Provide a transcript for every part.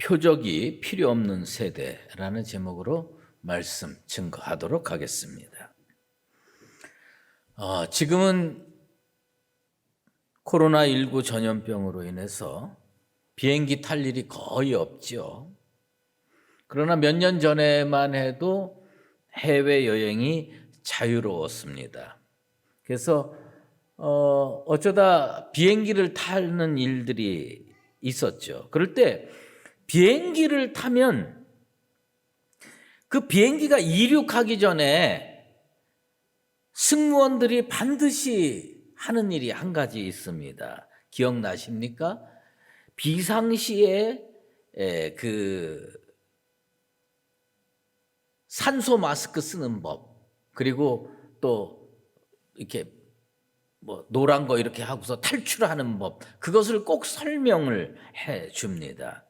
표적이 필요 없는 세대라는 제목으로 말씀 증거하도록 하겠습니다. 지금은 코로나19 전염병으로 인해서 비행기 탈 일이 거의 없죠. 그러나 몇 년 전에만 해도 해외여행이 자유로웠습니다. 그래서 어쩌다 비행기를 타는 일들이 있었죠. 그럴 때 비행기를 타면 그 비행기가 이륙하기 전에 승무원들이 반드시 하는 일이 한 가지 있습니다. 기억나십니까? 비상시에 그 산소 마스크 쓰는 법, 그리고 또 이렇게 노란 거 이렇게 하고서 탈출하는 법, 그것을 꼭 설명을 해 줍니다.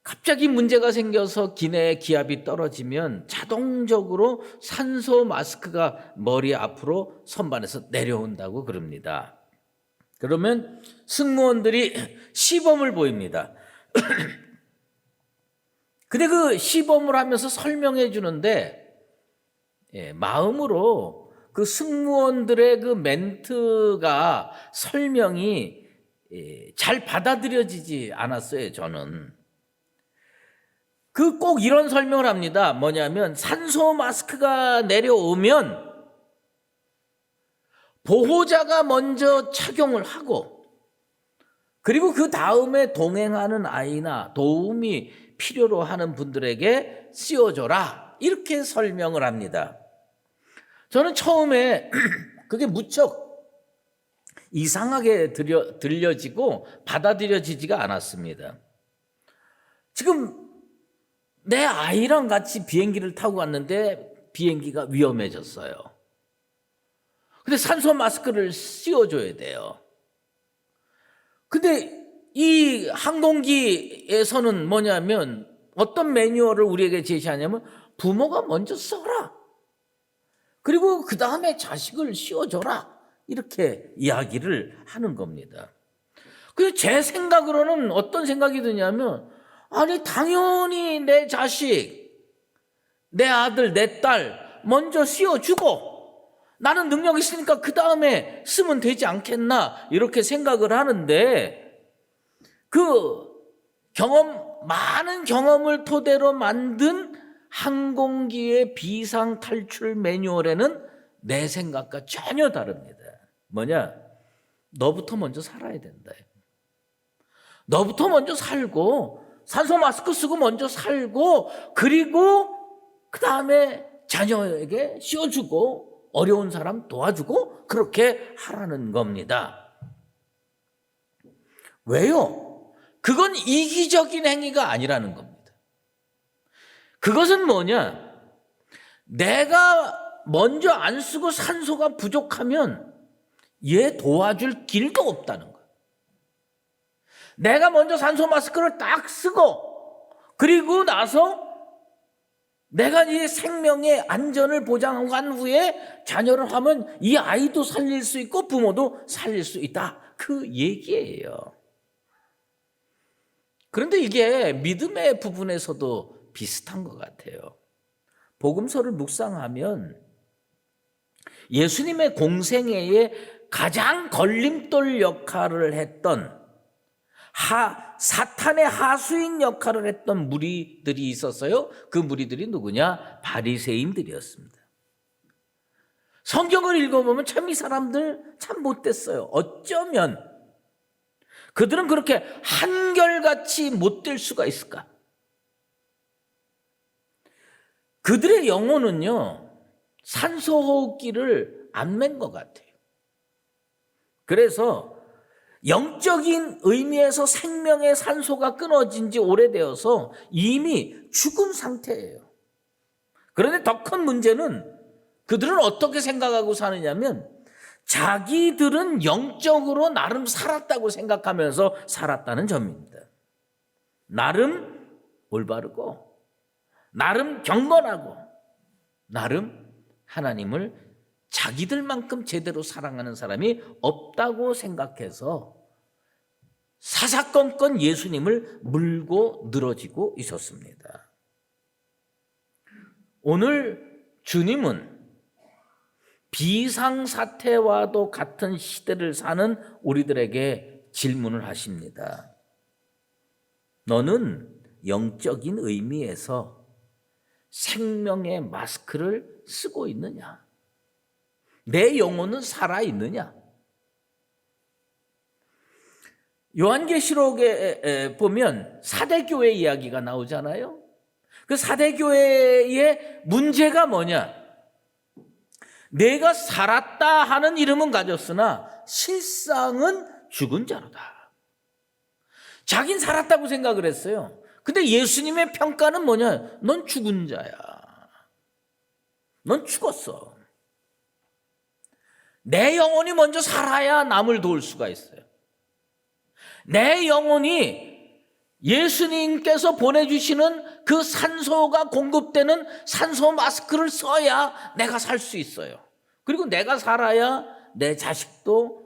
갑자기 문제가 생겨서 기내에 기압이 떨어지면 자동적으로 산소 마스크가 머리 앞으로 선반에서 내려온다고 그럽니다. 그러면 승무원들이 시범을 보입니다. 근데 그 시범을 하면서 설명해 주는데 마음으로 그 승무원들의 그 멘트가 설명이 잘 받아들여지지 않았어요, 저는. 꼭 이런 설명을 합니다. 뭐냐면 산소 마스크가 내려오면 보호자가 먼저 착용을 하고, 그리고 그 다음에 동행하는 아이나 도움이 필요로 하는 분들에게 씌워줘라, 이렇게 설명을 합니다. 저는 처음에 그게 무척 이상하게 들려지고 받아들여지지가 않았습니다. 지금 내 아이랑 같이 비행기를 타고 갔는데 비행기가 위험해졌어요. 근데 산소 마스크를 씌워줘야 돼요. 근데 이 항공기에서는 뭐냐면 어떤 매뉴얼을 우리에게 제시하냐면 부모가 먼저 써라. 그리고 그 다음에 자식을 씌워줘라. 이렇게 이야기를 하는 겁니다. 그래서 제 생각으로는 어떤 생각이 드냐면, 아니 당연히 내 자식, 내 아들, 내 딸 먼저 씌워주고 나는 능력이 있으니까 그 다음에 쓰면 되지 않겠나, 이렇게 생각을 하는데, 그 많은 경험을 토대로 만든 항공기의 비상 탈출 매뉴얼에는 내 생각과 전혀 다릅니다. 뭐냐? 너부터 먼저 살아야 된다. 너부터 먼저 살고 산소 마스크 쓰고 먼저 살고, 그리고 그 다음에 자녀에게 씌워주고 어려운 사람 도와주고, 그렇게 하라는 겁니다. 왜요? 그건 이기적인 행위가 아니라는 겁니다. 그것은 뭐냐? 내가 먼저 안 쓰고 산소가 부족하면 얘 도와줄 길도 없다는 거예요. 내가 먼저 산소 마스크를 딱 쓰고, 그리고 나서 내가 이 생명의 안전을 보장한 후에 자녀를 하면 이 아이도 살릴 수 있고 부모도 살릴 수 있다, 그 얘기예요. 그런데 이게 믿음의 부분에서도 비슷한 것 같아요. 복음서를 묵상하면 예수님의 공생애에 가장 걸림돌 역할을 했던, 사탄의 하수인 역할을 했던 무리들이 있었어요. 그 무리들이 누구냐? 바리새인들이었습니다. 성경을 읽어보면 참 이 사람들 참 못됐어요. 어쩌면 그들은 그렇게 한결같이 못될 수가 있을까? 그들의 영혼은요, 산소호흡기를 안 맨 것 같아요. 그래서 영적인 의미에서 생명의 산소가 끊어진 지 오래되어서 이미 죽은 상태예요. 그런데 더 큰 문제는 그들은 어떻게 생각하고 사느냐면, 자기들은 영적으로 나름 살았다고 생각하면서 살았다는 점입니다. 나름 올바르고, 나름 경건하고, 나름 하나님을 자기들만큼 제대로 사랑하는 사람이 없다고 생각해서 사사건건 예수님을 물고 늘어지고 있었습니다. 오늘 주님은 비상사태와도 같은 시대를 사는 우리들에게 질문을 하십니다. 너는 영적인 의미에서 생명의 마스크를 쓰고 있느냐? 내 영혼은 살아있느냐? 요한계시록에 보면 사대교회 이야기가 나오잖아요. 그 사대교회의 문제가 뭐냐? 내가 살았다 하는 이름은 가졌으나 실상은 죽은 자로다. 자긴 살았다고 생각을 했어요. 근데 예수님의 평가는 뭐냐? 넌 죽은 자야. 넌 죽었어. 내 영혼이 먼저 살아야 남을 도울 수가 있어요. 내 영혼이 예수님께서 보내주시는 그 산소가 공급되는 산소 마스크를 써야 내가 살 수 있어요. 그리고 내가 살아야 내 자식도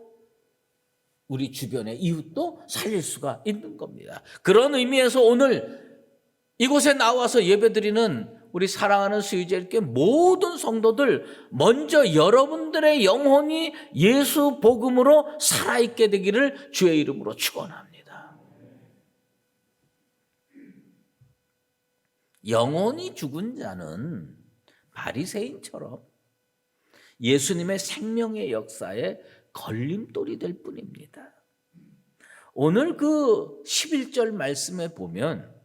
우리 주변의 이웃도 살릴 수가 있는 겁니다. 그런 의미에서 오늘 이곳에 나와서 예배드리는 우리 사랑하는 수유자님께 모든 성도들 먼저 여러분들의 영혼이 예수 복음으로 살아있게 되기를 주의 이름으로 축원합니다. 영혼이 죽은 자는 바리새인처럼 예수님의 생명의 역사에 걸림돌이 될 뿐입니다. 오늘 그 11절 말씀에 보면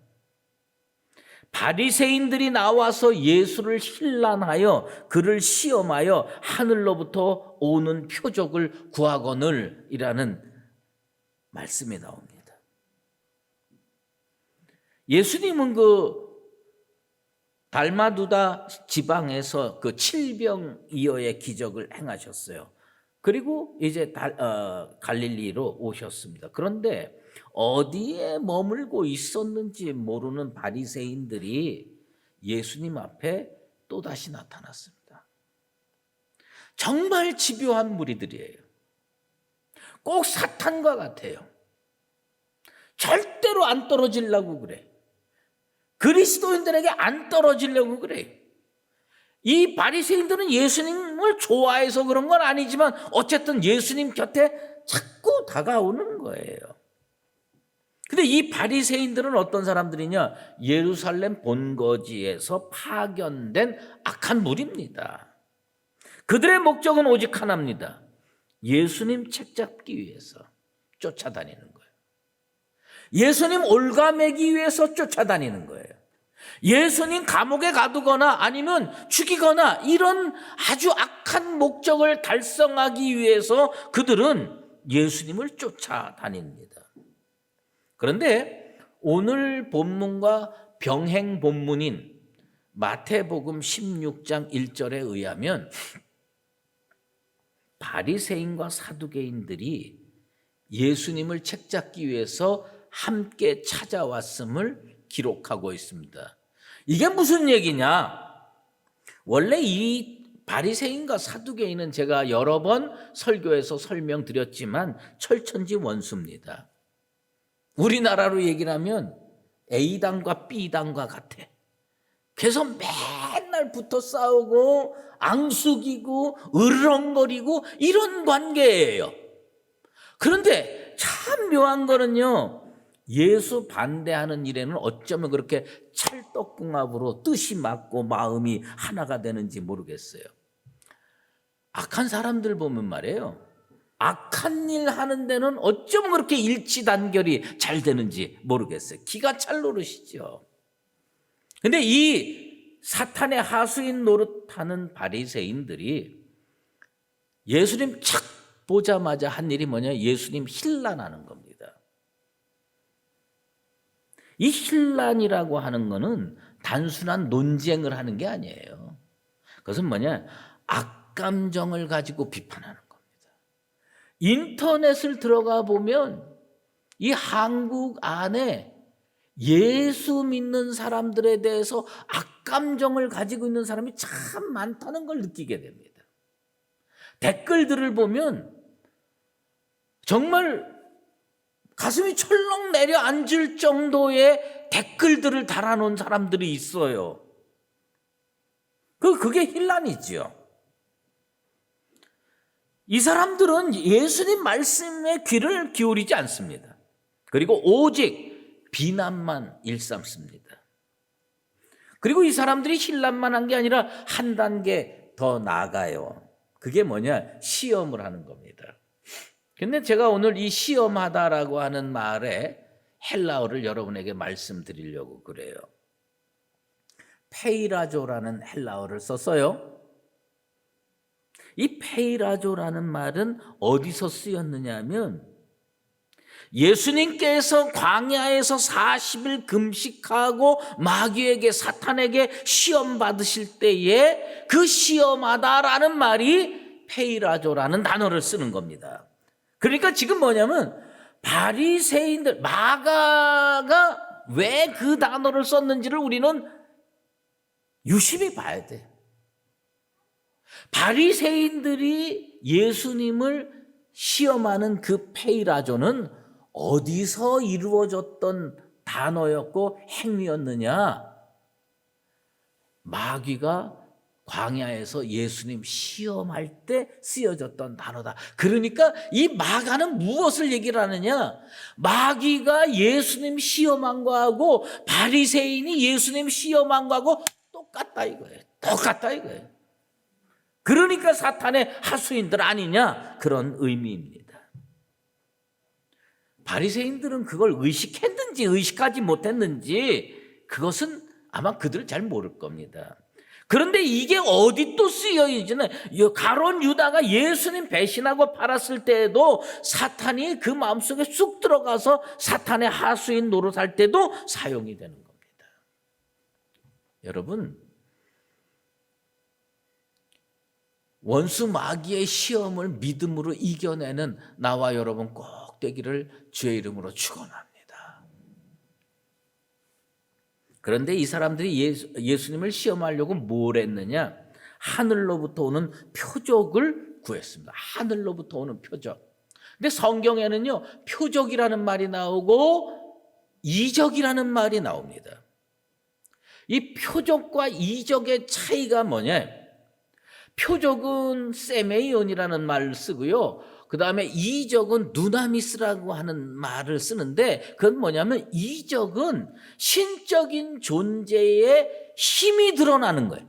바리새인들이 나와서 예수를 힐난하여 그를 시험하여 하늘로부터 오는 표적을 구하거늘 이라는 말씀이 나옵니다. 예수님은 그 달마두다 지방에서 그 칠병이어의 기적을 행하셨어요. 그리고 이제 갈릴리로 오셨습니다. 그런데 어디에 머물고 있었는지 모르는 바리새인들이 예수님 앞에 또다시 나타났습니다. 정말 집요한 무리들이에요. 꼭 사탄과 같아요. 절대로 안 떨어지려고 그래. 그리스도인들에게 안 떨어지려고 그래. 이 바리새인들은 예수님을 좋아해서 그런 건 아니지만 어쨌든 예수님 곁에 자꾸 다가오는 거예요. 근데 이 바리새인들은 어떤 사람들이냐? 예루살렘 본거지에서 파견된 악한 무리입니다. 그들의 목적은 오직 하나입니다. 예수님 책잡기 위해서 쫓아다니는 거예요. 예수님 올가매기 위해서 쫓아다니는 거예요. 예수님 감옥에 가두거나 아니면 죽이거나 이런 아주 악한 목적을 달성하기 위해서 그들은 예수님을 쫓아다닙니다. 그런데 오늘 본문과 병행 본문인 마태복음 16장 1절에 의하면 바리새인과 사두개인들이 예수님을 책잡기 위해서 함께 찾아왔음을 기록하고 있습니다. 이게 무슨 얘기냐? 원래 이 바리새인과 사두개인은 제가 여러 번 설교에서 설명드렸지만 철천지 원수입니다. 우리나라로 얘기를 하면 A당과 B당과 같아. 그래서 맨날 붙어 싸우고 앙숙이고 으르렁거리고 이런 관계예요. 그런데 참 묘한 거는요. 예수 반대하는 일에는 어쩌면 그렇게 찰떡궁합으로 뜻이 맞고 마음이 하나가 되는지 모르겠어요. 악한 사람들 보면 말이에요. 악한 일 하는 데는 어쩌면 그렇게 일치단결이 잘 되는지 모르겠어요. 기가 찰 노릇이죠. 근데 이 사탄의 하수인 노릇하는 바리새인들이 예수님 착 보자마자 한 일이 뭐냐? 예수님 힐난하는 겁니다. 이 힐난이라고 하는 거는 단순한 논쟁을 하는 게 아니에요. 그것은 뭐냐? 악감정을 가지고 비판하는 겁니다. 인터넷을 들어가 보면 이 한국 안에 예수 믿는 사람들에 대해서 악감정을 가지고 있는 사람이 참 많다는 걸 느끼게 됩니다. 댓글들을 보면 정말 가슴이 철렁 내려앉을 정도의 댓글들을 달아놓은 사람들이 있어요. 그게 혼란이지요. 이 사람들은 예수님 말씀에 귀를 기울이지 않습니다. 그리고 오직 비난만 일삼습니다. 그리고 이 사람들이 혼란만 한 게 아니라 한 단계 더 나아가요. 그게 뭐냐? 시험을 하는 겁니다. 근데 제가 오늘 이 시험하다라고 하는 말에 헬라어를 여러분에게 말씀드리려고 그래요. 페이라조라는 헬라어를 썼어요. 이 페이라조라는 말은 어디서 쓰였느냐 하면 예수님께서 광야에서 40일 금식하고 마귀에게 사탄에게 시험 받으실 때에 그 시험하다라는 말이 페이라조라는 단어를 쓰는 겁니다. 그러니까 지금 뭐냐면 바리새인들, 마가가 왜 그 단어를 썼는지를 우리는 유심히 봐야 돼. 바리새인들이 예수님을 시험하는 그 페이라조는 어디서 이루어졌던 단어였고 행위였느냐? 마귀가 광야에서 예수님 시험할 때 쓰여졌던 단어다. 그러니까 이 마가는 무엇을 얘기를 하느냐? 마귀가 예수님 시험한 거하고 바리새인이 예수님 시험한 거하고 똑같다 이거예요. 똑같다 이거예요. 그러니까 사탄의 하수인들 아니냐? 그런 의미입니다. 바리새인들은 그걸 의식했는지 의식하지 못했는지 그것은 아마 그들 잘 모를 겁니다. 그런데 이게 어디 또 쓰여있지는 가룟 유다가 예수님 배신하고 팔았을 때에도 사탄이 그 마음속에 쑥 들어가서 사탄의 하수인 노릇할 때도 사용이 되는 겁니다. 여러분, 원수 마귀의 시험을 믿음으로 이겨내는 나와 여러분 꼭 되기를 주의 이름으로 축원합니다. 그런데 이 사람들이 예수님을 시험하려고 뭘 했느냐? 하늘로부터 오는 표적을 구했습니다. 하늘로부터 오는 표적. 근데 성경에는요, 표적이라는 말이 나오고 이적이라는 말이 나옵니다. 이 표적과 이적의 차이가 뭐냐? 표적은 세메이온이라는 말을 쓰고요. 그 다음에 이적은 누나미스라고 하는 말을 쓰는데 그건 뭐냐면 이적은 신적인 존재의 힘이 드러나는 거예요.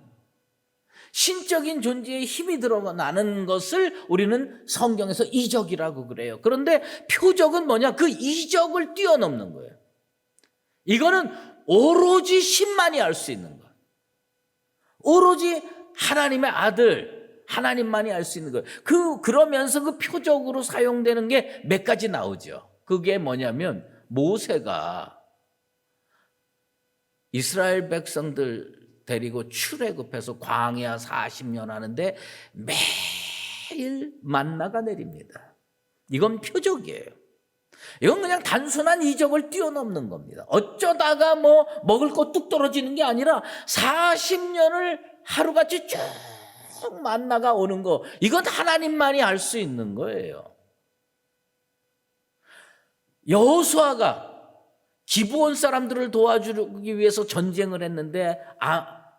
신적인 존재의 힘이 드러나는 것을 우리는 성경에서 이적이라고 그래요. 그런데 표적은 뭐냐? 그 이적을 뛰어넘는 거예요. 이거는 오로지 신만이 알 수 있는 거예요. 오로지 하나님의 아들 하나님만이 알 수 있는 거예요. 그러면서 그 표적으로 사용되는 게 몇 가지 나오죠. 그게 뭐냐면 모세가 이스라엘 백성들 데리고 출애굽해서 광야 40년 하는데 매일 만나가 내립니다. 이건 표적이에요. 이건 그냥 단순한 이적을 뛰어넘는 겁니다. 어쩌다가 뭐 먹을 거 뚝 떨어지는 게 아니라 40년을 하루같이 쭉 만나가 오는 거, 이건 하나님만이 알 수 있는 거예요. 여호수아가 기브온 사람들을 도와주기 위해서 전쟁을 했는데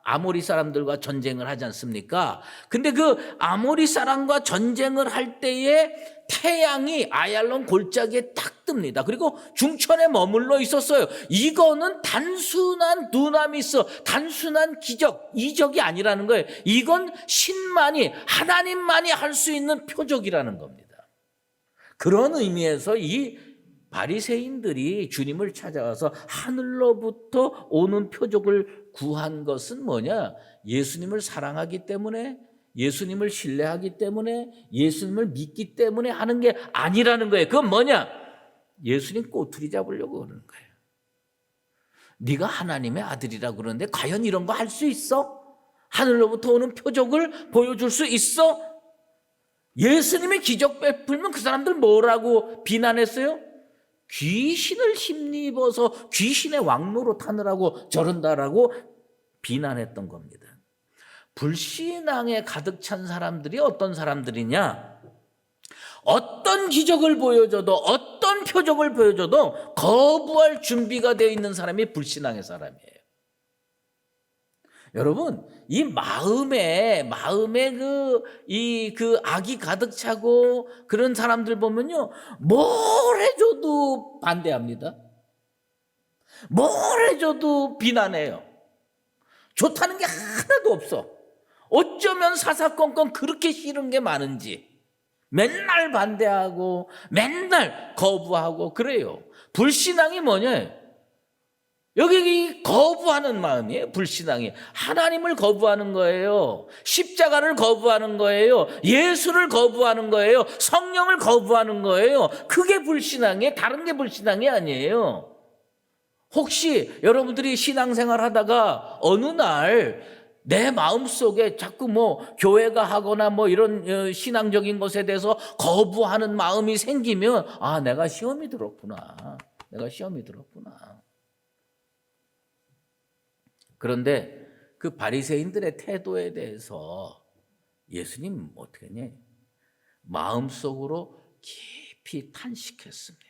아모리 사람들과 전쟁을 하지 않습니까? 근데 그 아모리 사람과 전쟁을 할 때에 태양이 아얄론 골짜기에 딱 뜹니다. 그리고 중천에 머물러 있었어요. 이거는 단순한 두나미스, 단순한 기적, 이적이 아니라는 거예요. 이건 신만이, 하나님만이 할 수 있는 표적이라는 겁니다. 그런 의미에서 이 바리새인들이 주님을 찾아와서 하늘로부터 오는 표적을 구한 것은 뭐냐? 예수님을 사랑하기 때문에, 예수님을 신뢰하기 때문에, 예수님을 믿기 때문에 하는 게 아니라는 거예요. 그건 뭐냐? 예수님 꼬투리 잡으려고 그러는 거예요. 네가 하나님의 아들이라고 그러는데 과연 이런 거 할 수 있어? 하늘로부터 오는 표적을 보여줄 수 있어? 예수님의 기적 베풀면 그 사람들 뭐라고 비난했어요? 귀신을 힘입어서 귀신의 왕노로 타느라고 저런다라고 비난했던 겁니다. 불신앙에 가득 찬 사람들이 어떤 사람들이냐? 어떤 기적을 보여줘도, 어떤 표적을 보여줘도 거부할 준비가 되어 있는 사람이 불신앙의 사람이에요. 여러분, 이 마음에 그 악이 가득 차고 그런 사람들 보면요, 뭘 해줘도 반대합니다. 뭘 해줘도 비난해요. 좋다는 게 하나도 없어. 어쩌면 사사건건 그렇게 싫은 게 많은지 맨날 반대하고 맨날 거부하고 그래요. 불신앙이 뭐냐? 여기 거부하는 마음이에요. 불신앙이 하나님을 거부하는 거예요. 십자가를 거부하는 거예요. 예수를 거부하는 거예요. 성령을 거부하는 거예요. 그게 불신앙이에요. 다른 게 불신앙이 아니에요. 혹시 여러분들이 신앙생활 하다가 어느 날 내 마음속에 자꾸 교회가 하거나 이런 신앙적인 것에 대해서 거부하는 마음이 생기면, 아, 내가 시험이 들었구나. 그런데 그 바리새인들의 태도에 대해서 예수님 어떻게 했냐? 마음속으로 깊이 탄식했습니다.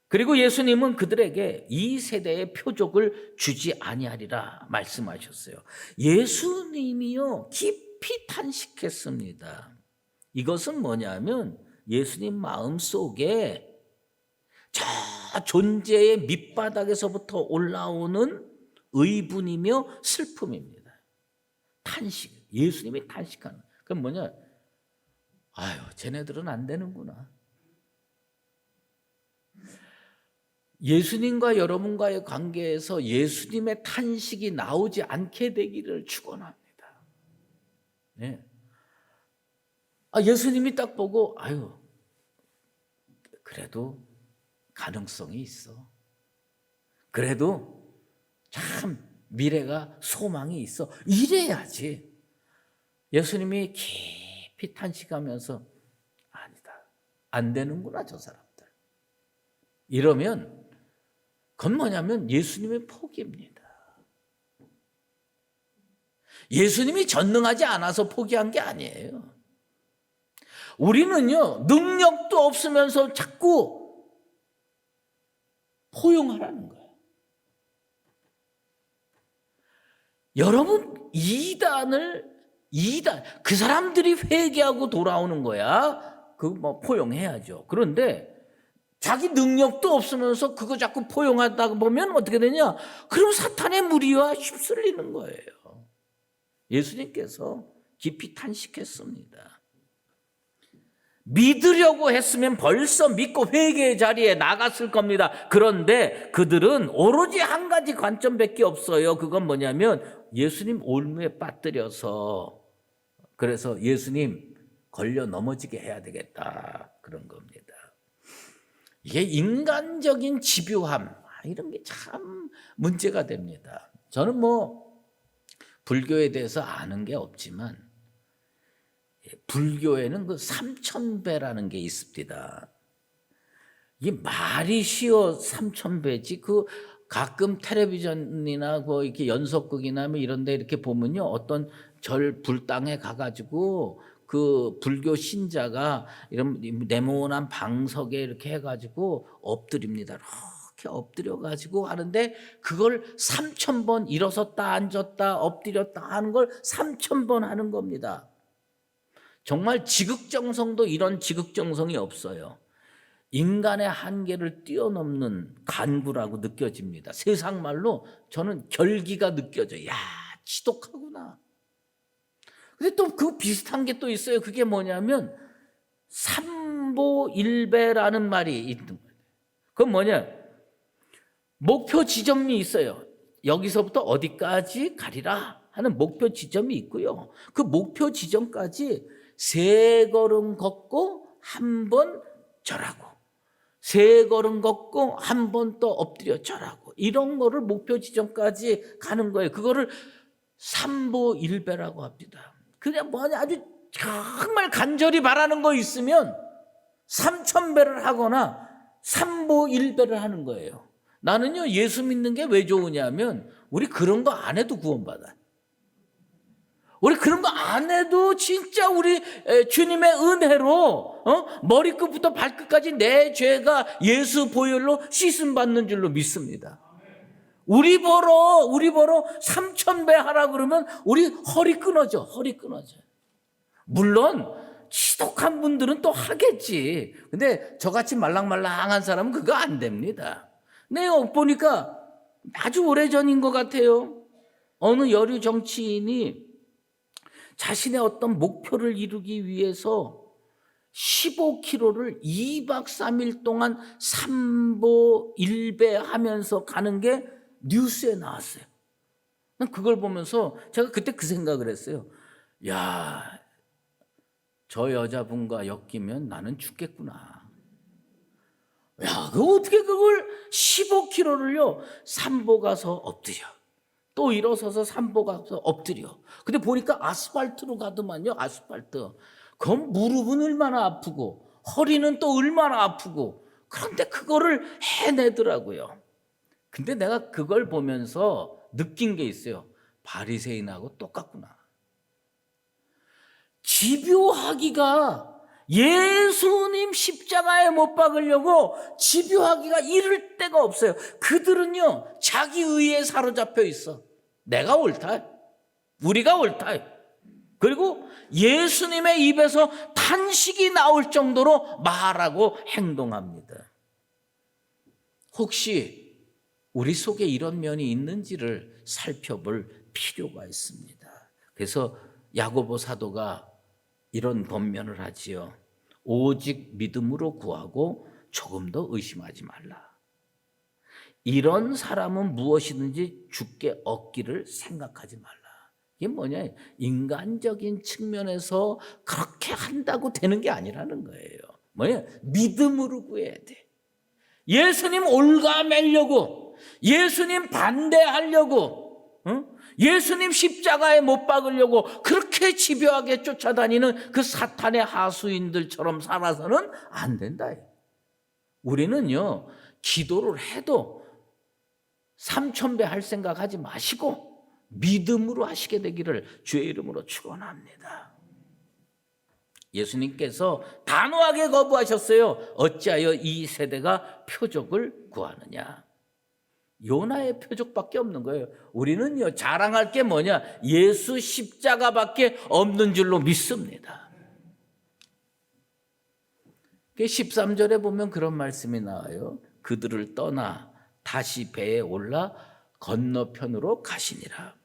그리고 예수님은 그들에게 이 세대의 표적을 주지 아니하리라 말씀하셨어요. 예수님이요 깊이 탄식했습니다. 이것은 뭐냐면 예수님 마음속에 저 존재의 밑바닥에서부터 올라오는 의분이며 슬픔입니다. 탄식, 예수님이 탄식하는. 그럼 뭐냐? 아유, 쟤네들은 안 되는구나. 예수님과 여러분과의 관계에서 예수님의 탄식이 나오지 않게 되기를 축원합니다. 네. 예수님이 딱 보고, 아유, 그래도 가능성이 있어. 그래도 참 미래가 소망이 있어. 이래야지. 예수님이 깊이 탄식하면서, 아니다, 안 되는구나 저 사람들. 이러면 그건 뭐냐면 예수님의 포기입니다. 예수님이 전능하지 않아서 포기한 게 아니에요. 우리는요, 능력도 없으면서 자꾸 포용하라는 거예요. 여러분, 그 사람들이 회개하고 돌아오는 거야. 포용해야죠. 그런데 자기 능력도 없으면서 그거 자꾸 포용하다 보면 어떻게 되냐? 그럼 사탄의 무리와 휩쓸리는 거예요. 예수님께서 깊이 탄식했습니다. 믿으려고 했으면 벌써 믿고 회개의 자리에 나갔을 겁니다. 그런데 그들은 오로지 한 가지 관점밖에 없어요. 그건 뭐냐면 예수님 올무에 빠뜨려서, 그래서 예수님 걸려 넘어지게 해야 되겠다, 그런 겁니다. 이게 인간적인 집요함, 이런 게 참 문제가 됩니다. 저는 불교에 대해서 아는 게 없지만 불교에는 그 삼천배라는 게 있습니다. 이게 말이 쉬워 삼천배지. 가끔 텔레비전이나 이렇게 연속극이나 이런 데 이렇게 보면요, 어떤 절 불당에 가가지고 그 불교 신자가 이런 네모난 방석에 이렇게 해가지고 엎드립니다. 이렇게 엎드려가지고 하는데 그걸 3,000번 일어섰다 앉았다 엎드렸다 하는 걸 3,000번 하는 겁니다. 정말 지극정성도 이런 지극정성이 없어요. 인간의 한계를 뛰어넘는 간구라고 느껴집니다. 세상 말로 저는 결기가 느껴져요. 야, 지독하구나. 근데 또 그 비슷한 게 또 있어요. 그게 뭐냐면 삼보일배라는 말이 있는 거예요. 그건 뭐냐? 목표 지점이 있어요. 여기서부터 어디까지 가리라 하는 목표 지점이 있고요. 그 목표 지점까지 3걸음 걷고 한 번 절하고, 3걸음 걷고 한 번 또 엎드려 절하고, 이런 거를 목표 지점까지 가는 거예요. 그거를 삼보일배라고 합니다. 그냥 아주 정말 간절히 바라는 거 있으면 3,000배를 하거나 삼보일배를 하는 거예요. 나는요, 예수 믿는 게 왜 좋으냐면 우리 그런 거 안 해도 구원받아. 우리 그런 거 안 해도 진짜 우리 주님의 은혜로 머리끝부터 발끝까지 내 죄가 예수 보혈로 씻음 받는 줄로 믿습니다. 우리 보러 3,000배 하라 그러면 우리 허리 끊어져. 물론 지독한 분들은 또 하겠지. 근데 저같이 말랑말랑한 사람은 그거 안 됩니다. 네, 보니까 아주 오래전인 것 같아요. 어느 여류 정치인이 자신의 어떤 목표를 이루기 위해서 15km를 2박 3일 동안 삼보 1배 하면서 가는 게 뉴스에 나왔어요. 난 그걸 보면서 제가 그때 그 생각을 했어요. 야, 저 여자분과 엮이면 나는 죽겠구나. 야, 어떻게 그걸 15km를요, 삼보 가서 엎드려. 또 일어서서 삼보 가서 엎드려. 근데 보니까 아스팔트로 가더만요, 아스팔트. 그럼 무릎은 얼마나 아프고, 허리는 또 얼마나 아프고, 그런데 그거를 해내더라고요. 근데 내가 그걸 보면서 느낀 게 있어요. 바리새인하고 똑같구나. 집요하기가 예수님 십자가에 못 박으려고 집요하기가 이를 데가 없어요. 그들은요, 자기 의에 사로잡혀 있어. 내가 옳다. 우리가 옳다. 그리고 예수님의 입에서 탄식이 나올 정도로 말하고 행동합니다. 혹시 우리 속에 이런 면이 있는지를 살펴볼 필요가 있습니다. 그래서 야고보 사도가 이런 권면을 하지요. 오직 믿음으로 구하고 조금 더 의심하지 말라. 이런 사람은 무엇이든지 주께 얻기를 생각하지 말라. 이게 뭐냐? 인간적인 측면에서 그렇게 한다고 되는 게 아니라는 거예요. 뭐냐? 믿음으로 구해야 돼. 예수님 올가매려고, 예수님 반대하려고, 예수님 십자가에 못 박으려고 그렇게 집요하게 쫓아다니는 그 사탄의 하수인들처럼 살아서는 안 된다. 우리는요, 기도를 해도 3,000배 할 생각하지 마시고 믿음으로 하시게 되기를 주의 이름으로 축원합니다. 예수님께서 단호하게 거부하셨어요. 어찌하여 이 세대가 표적을 구하느냐. 요나의 표적밖에 없는 거예요. 우리는요, 자랑할 게 뭐냐? 예수 십자가밖에 없는 줄로 믿습니다. 13절에 보면 그런 말씀이 나와요. 그들을 떠나 다시 배에 올라 건너편으로 가시니라.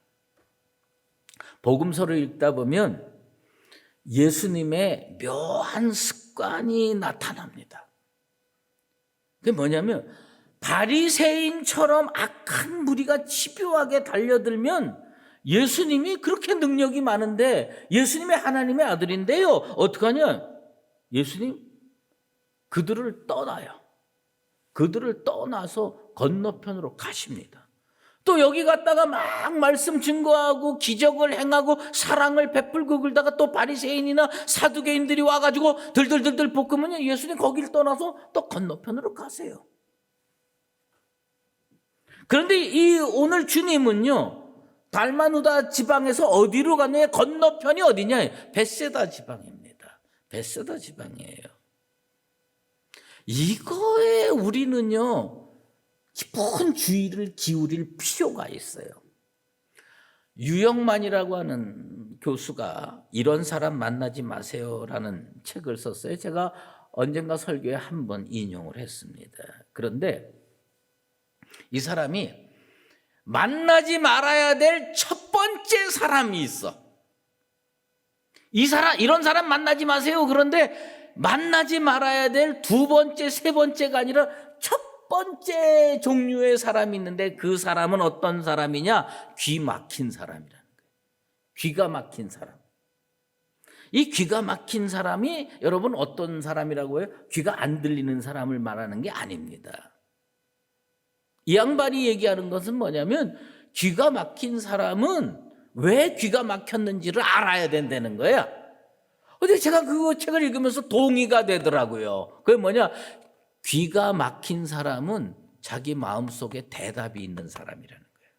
복음서를 읽다 보면 예수님의 묘한 습관이 나타납니다. 그게 뭐냐면 바리새인처럼 악한 무리가 집요하게 달려들면 예수님이 그렇게 능력이 많은데 예수님이 하나님의 아들인데요. 어떡하냐? 예수님 그들을 떠나요. 그들을 떠나서 건너편으로 가십니다. 또 여기 갔다가 막 말씀 증거하고 기적을 행하고 사랑을 베풀고 그러다가 또 바리새인이나 사두개인들이 와가지고 들들들들 볶으면 예수님 거기를 떠나서 또 건너편으로 가세요. 그런데 이 오늘 주님은요, 달마누다 지방에서 어디로 가느냐? 건너편이 어디냐? 벳세다 지방입니다. 벳세다 지방이에요. 이거에 우리는요, 깊은 주의를 기울일 필요가 있어요. 유영만이라고 하는 교수가 이런 사람 만나지 마세요라는 책을 썼어요. 제가 언젠가 설교에 한번 인용을 했습니다. 그런데 이 사람이 만나지 말아야 될 첫 번째 사람이 있어. 이런 사람 만나지 마세요. 그런데 만나지 말아야 될 두 번째, 세 번째가 아니라 첫 번째 종류의 사람이 있는데 그 사람은 어떤 사람이냐? 귀 막힌 사람이라는 거예요. 귀가 막힌 사람. 이 귀가 막힌 사람이 여러분 어떤 사람이라고 해요? 귀가 안 들리는 사람을 말하는 게 아닙니다. 이 양반이 얘기하는 것은 뭐냐면 귀가 막힌 사람은 왜 귀가 막혔는지를 알아야 된다는 거야. 근데 제가 그 책을 읽으면서 동의가 되더라고요. 그게 뭐냐? 귀가 막힌 사람은 자기 마음속에 대답이 있는 사람이라는 거예요.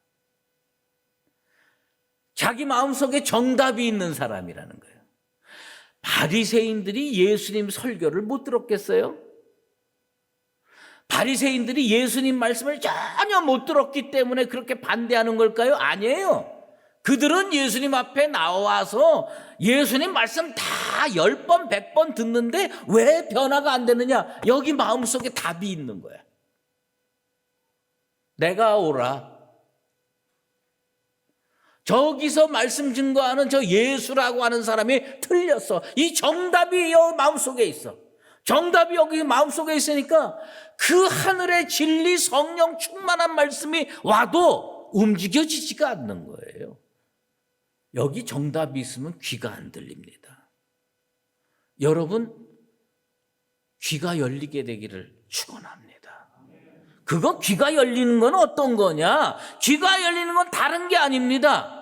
자기 마음속에 정답이 있는 사람이라는 거예요. 바리새인들이 예수님 설교를 못 들었겠어요? 바리새인들이 예수님 말씀을 전혀 못 들었기 때문에 그렇게 반대하는 걸까요? 아니에요. 그들은 예수님 앞에 나와서 예수님 말씀 다 10번, 100번 듣는데 왜 변화가 안 되느냐? 여기 마음속에 답이 있는 거야. 내가 오라. 저기서 말씀 증거하는 저 예수라고 하는 사람이 틀렸어. 이 정답이 여기 마음속에 있어. 정답이 여기 마음속에 있으니까 그 하늘의 진리 성령 충만한 말씀이 와도 움직여지지가 않는 거예요. 여기 정답이 있으면 귀가 안 들립니다. 여러분, 귀가 열리게 되기를 축원합니다. 그거 귀가 열리는 건 어떤 거냐? 귀가 열리는 건 다른 게 아닙니다.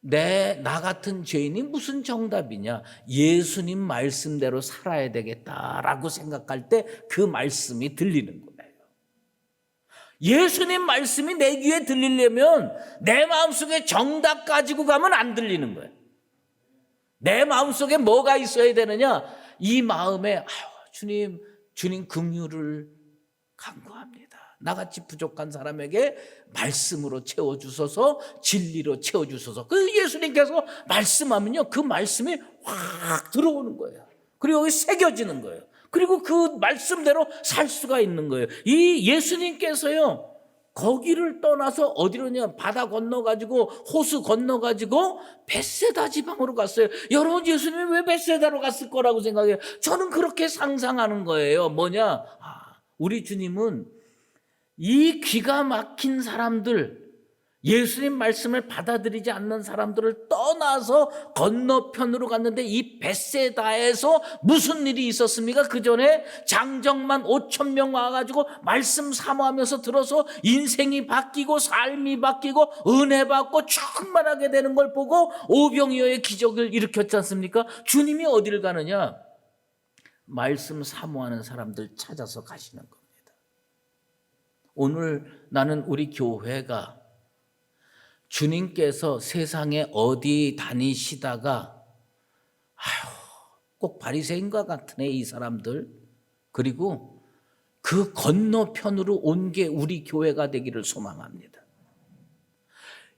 나 같은 죄인이 무슨 정답이냐? 예수님 말씀대로 살아야 되겠다라고 생각할 때 그 말씀이 들리는 거예요. 예수님 말씀이 내 귀에 들리려면 내 마음속에 정답 가지고 가면 안 들리는 거예요. 내 마음속에 뭐가 있어야 되느냐? 이 마음에 주님 긍휼을 간구합니다. 나같이 부족한 사람에게 말씀으로 채워주소서, 진리로 채워주소서. 그 예수님께서 말씀하면요, 그 말씀이 확 들어오는 거예요. 그리고 여기 새겨지는 거예요. 그리고 그 말씀대로 살 수가 있는 거예요. 이 예수님께서요, 거기를 떠나서 어디로냐? 바다 건너가지고 호수 건너가지고 벳세다 지방으로 갔어요. 여러분, 예수님이 왜 벳세다로 갔을 거라고 생각해요? 저는 그렇게 상상하는 거예요. 뭐냐? 우리 주님은 이 기가 막힌 사람들, 예수님 말씀을 받아들이지 않는 사람들을 떠나서 건너편으로 갔는데 이 벳세다에서 무슨 일이 있었습니까? 그 전에 장정만 5,000명 와가지고 말씀 사모하면서 들어서 인생이 바뀌고 삶이 바뀌고 은혜 받고 충만하게 되는 걸 보고 오병이어의 기적을 일으켰지 않습니까? 주님이 어디를 가느냐? 말씀 사모하는 사람들 찾아서 가시는 겁니다. 오늘 나는 우리 교회가 주님께서 세상에 어디 다니시다가 꼭 바리새인과 같으네 이 사람들, 그리고 그 건너편으로 온 게 우리 교회가 되기를 소망합니다.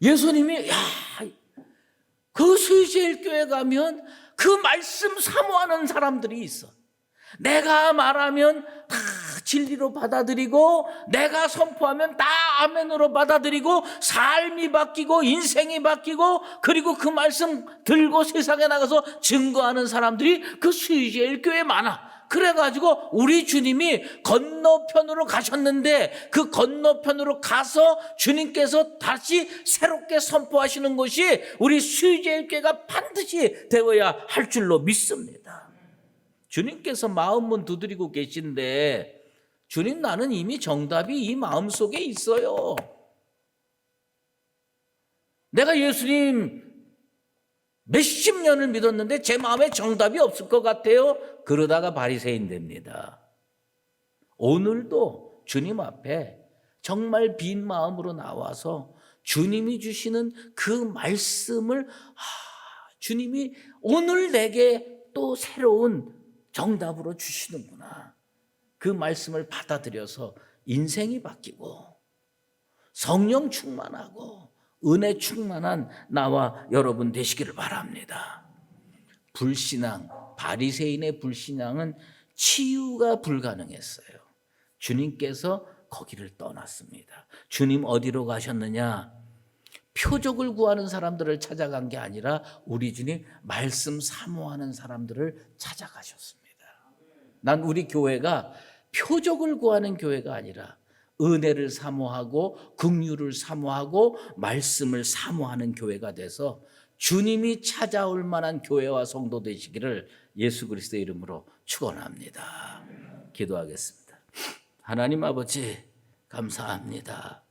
예수님이 그 수의제일교회 가면 그 말씀 사모하는 사람들이 있어. 내가 말하면 다 진리로 받아들이고 내가 선포하면 다 아멘으로 받아들이고 삶이 바뀌고 인생이 바뀌고 그리고 그 말씀 들고 세상에 나가서 증거하는 사람들이 그 수의제일교회에 많아. 그래가지고 우리 주님이 건너편으로 가셨는데 그 건너편으로 가서 주님께서 다시 새롭게 선포하시는 것이 우리 수의제일교회가 반드시 되어야 할 줄로 믿습니다. 주님께서 마음문 두드리고 계신데 주님, 나는 이미 정답이 이 마음속에 있어요. 내가 예수님 몇십 년을 믿었는데 제 마음에 정답이 없을 것 같아요. 그러다가 바리새인 됩니다. 오늘도 주님 앞에 정말 빈 마음으로 나와서 주님이 주시는 그 말씀을 주님이 오늘 내게 또 새로운 정답으로 주시는구나. 그 말씀을 받아들여서 인생이 바뀌고 성령 충만하고 은혜 충만한 나와 여러분 되시기를 바랍니다. 불신앙, 바리새인의 불신앙은 치유가 불가능했어요. 주님께서 거기를 떠났습니다. 주님 어디로 가셨느냐? 표적을 구하는 사람들을 찾아간 게 아니라 우리 주님 말씀 사모하는 사람들을 찾아가셨습니다. 난 우리 교회가 표적을 구하는 교회가 아니라 은혜를 사모하고 긍휼을 사모하고 말씀을 사모하는 교회가 돼서 주님이 찾아올 만한 교회와 성도 되시기를 예수 그리스도의 이름으로 축원합니다. 기도하겠습니다. 하나님 아버지 감사합니다.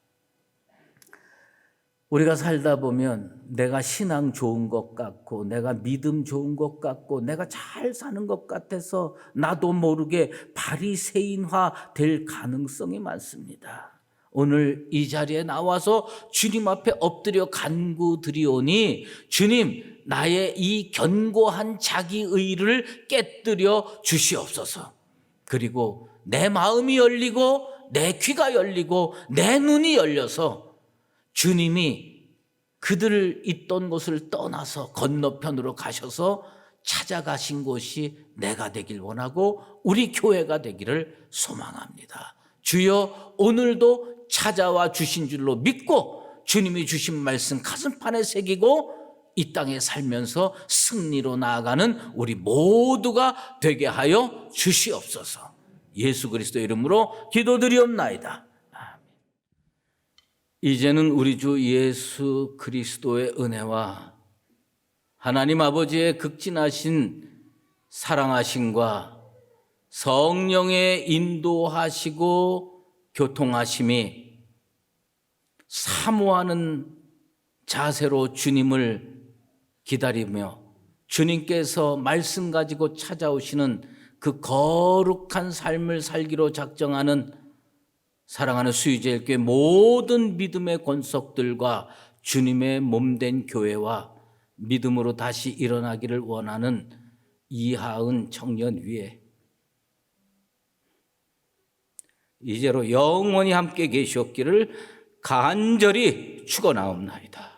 우리가 살다 보면 내가 신앙 좋은 것 같고 내가 믿음 좋은 것 같고 내가 잘 사는 것 같아서 나도 모르게 바리새인화 될 가능성이 많습니다. 오늘 이 자리에 나와서 주님 앞에 엎드려 간구드리오니 주님, 나의 이 견고한 자기의를 깨뜨려 주시옵소서. 그리고 내 마음이 열리고 내 귀가 열리고 내 눈이 열려서 주님이 그들 있던 곳을 떠나서 건너편으로 가셔서 찾아가신 곳이 내가 되길 원하고 우리 교회가 되기를 소망합니다. 주여, 오늘도 찾아와 주신 줄로 믿고 주님이 주신 말씀 가슴판에 새기고 이 땅에 살면서 승리로 나아가는 우리 모두가 되게 하여 주시옵소서. 예수 그리스도 이름으로 기도드리옵나이다. 이제는 우리 주 예수 그리스도의 은혜와 하나님 아버지의 극진하신 사랑하심과 성령의 인도하시고 교통하심이 사모하는 자세로 주님을 기다리며 주님께서 말씀 가지고 찾아오시는 그 거룩한 삶을 살기로 작정하는 사랑하는 수유제일교회 모든 믿음의 권속들과 주님의 몸된 교회와 믿음으로 다시 일어나기를 원하는 이하은 청년 위에 이제로 영원히 함께 계시옵기를 간절히 축원하옵나이다.